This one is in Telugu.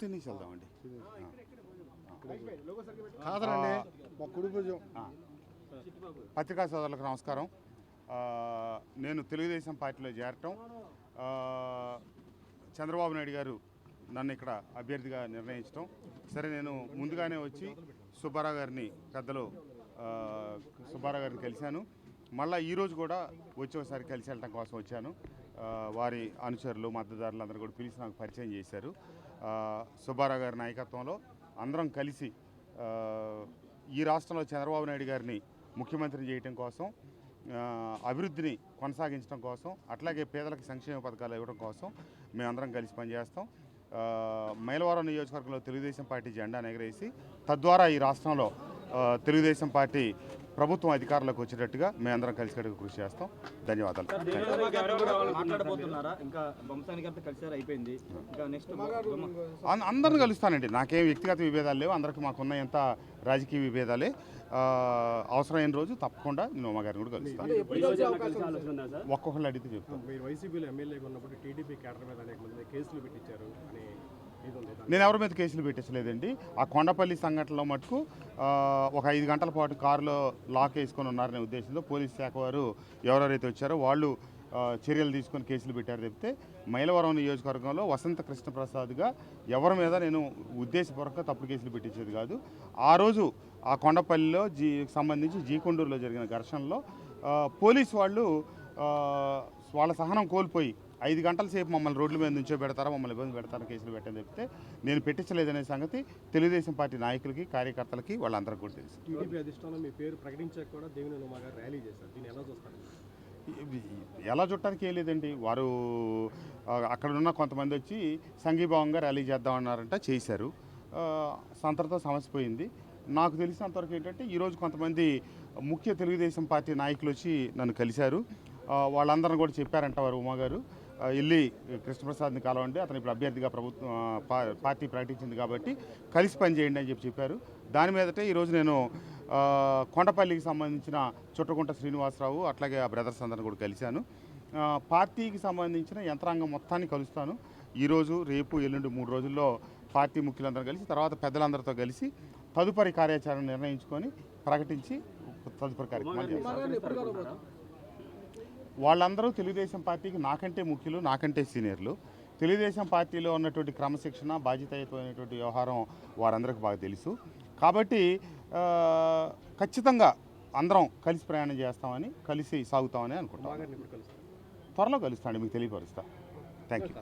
తినేసి వెళ్దామండి. పత్రికా సోదరులకు నమస్కారం. నేను తెలుగుదేశం పార్టీలో చేరటం, చంద్రబాబు నాయుడు గారు నన్ను ఇక్కడ అభ్యర్థిగా నిర్ణయించడం, సరే నేను ముందుగానే వచ్చి సుబ్బారావు గారిని పెద్దలు సుబ్బారావు గారిని కలిశాను. మళ్ళీ ఈరోజు కూడా వచ్చి ఒకసారి కలిసి వెళ్ళటం కోసం వచ్చాను. వారి అనుచరులు మద్దతుదారులు అందరూ కూడా పిలిచి నాకు పరిచయం చేశారు. సుబ్బారావు గారి నాయకత్వంలో అందరం కలిసి ఈ రాష్ట్రంలో చంద్రబాబు నాయుడు గారిని ముఖ్యమంత్రిని చేయటం కోసం, అభివృద్ధిని కొనసాగించడం కోసం, అట్లాగే పేదలకు సంక్షేమ పథకాలు ఇవ్వడం కోసం మేమందరం కలిసి పనిచేస్తాం. మైలవరం నియోజకవర్గంలో తెలుగుదేశం పార్టీ జెండా ఎగరేసి తద్వారా ఈ రాష్ట్రంలో తెలుగుదేశం పార్టీ ప్రభుత్వం అధికారంలోకి వచ్చేటట్టుగా మేమందరం కలిసి కృషి చేస్తాం. ధన్యవాదాలు. అందరిని కలుస్తానండి. నాకేం వ్యక్తిగత విభేదాలు లేవు. అందరికీ మాకున్న ఎంత రాజకీయ విభేదాలే. అవసరమైన రోజు తప్పకుండా నేను ఉమ్మగారిని కూడా కలుస్తాను. ఒక్కొక్కళ్ళు అడిగితే చెప్తాను. నేను ఎవరి మీద కేసులు పెట్టించలేదండి. ఆ కొండపల్లి సంఘటనలో మటుకు ఒక 5 గంటల పాటు కారులో లాక్ వేసుకొని ఉన్నారనే ఉద్దేశంతో పోలీస్ శాఖ వారు ఎవరెవరైతే వచ్చారో వాళ్ళు చర్యలు తీసుకొని కేసులు పెట్టారు. చెప్తే మైలవరం నియోజకవర్గంలో వసంత కృష్ణప్రసాద్గా ఎవరి మీద నేను ఉద్దేశపూర్వకంగా తప్పుడు కేసులు పెట్టించేది కాదు. ఆ రోజు ఆ కొండపల్లిలో సంబంధించి జీకొండూరులో జరిగిన ఘర్షణలో పోలీసు వాళ్ళు వాళ్ళ సహనం కోల్పోయి 5 గంటల సేపు మమ్మల్ని రోడ్ల మీద నుంచో పెడతారా, మమ్మల్ని ఇబ్బంది పెడతారా కేసులు పెట్టని చెప్తే నేను పెట్టించలేదనే సంగతి తెలుగుదేశం పార్టీ నాయకులకి కార్యకర్తలకి వాళ్ళందరికీ కూడా తెలుసు. టీడీపీ అధిష్టానం మీ పేరు ప్రకటించాక కూడా దేవినేని ఉమా గారు ర్యాలీ చేశారు. దీన్ని ఎలా చూస్తారు? ఎలా చుట్టానికి ఏం లేదండి. వారు అక్కడున్న కొంతమంది వచ్చి సంఘీభావంగా ర్యాలీ చేద్దామన్నారంట, చేశారు. సంతటితో సమస్య పోయింది. నాకు తెలిసినంతవరకు ఏంటంటే ఈరోజు కొంతమంది ముఖ్య తెలుగుదేశం పార్టీ నాయకులు వచ్చి నన్ను కలిశారు. వాళ్ళందరిని కూడా చెప్పారంట వారు ఉమా గారు వెళ్ళి కృష్ణప్రసాద్ని కలవండి, అతను ఇప్పుడు అభ్యర్థిగా ప్రభుత్వం పార్టీ ప్రకటించింది కాబట్టి కలిసి పనిచేయండి అని చెప్పారు. దాని మీదటే ఈరోజు నేను కొండపల్లికి సంబంధించిన చుట్టకుంట శ్రీనివాసరావు అట్లాగే ఆ బ్రదర్స్ అందరిని కూడా కలిశాను. పార్టీకి సంబంధించిన యంత్రాంగం మొత్తాన్ని కలుస్తాను. ఈరోజు రేపు ఎల్లుండి 3 రోజుల్లో పార్టీ ముఖ్యులందరూ కలిసి తర్వాత పెద్దలందరితో కలిసి తదుపరి కార్యాచరణ నిర్ణయించుకొని ప్రకటించి తదుపరి కార్యక్రమాలు చేస్తారు. వాళ్ళందరూ తెలుగుదేశం పార్టీకి నాకంటే ముఖ్యులు, నాకంటే సీనియర్లు. తెలుగుదేశం పార్టీలో ఉన్నటువంటి క్రమశిక్షణ, బాధ్యతాయుతమైనటువంటి వ్యవహారం వారందరికీ బాగా తెలుసు. కాబట్టి ఖచ్చితంగా అందరం కలిసి ప్రయాణం చేస్తామని, కలిసి సాగుతామని అనుకుంటాం. త్వరలో కలుస్తాను, మీకు తెలియపరుస్తా. Thank you.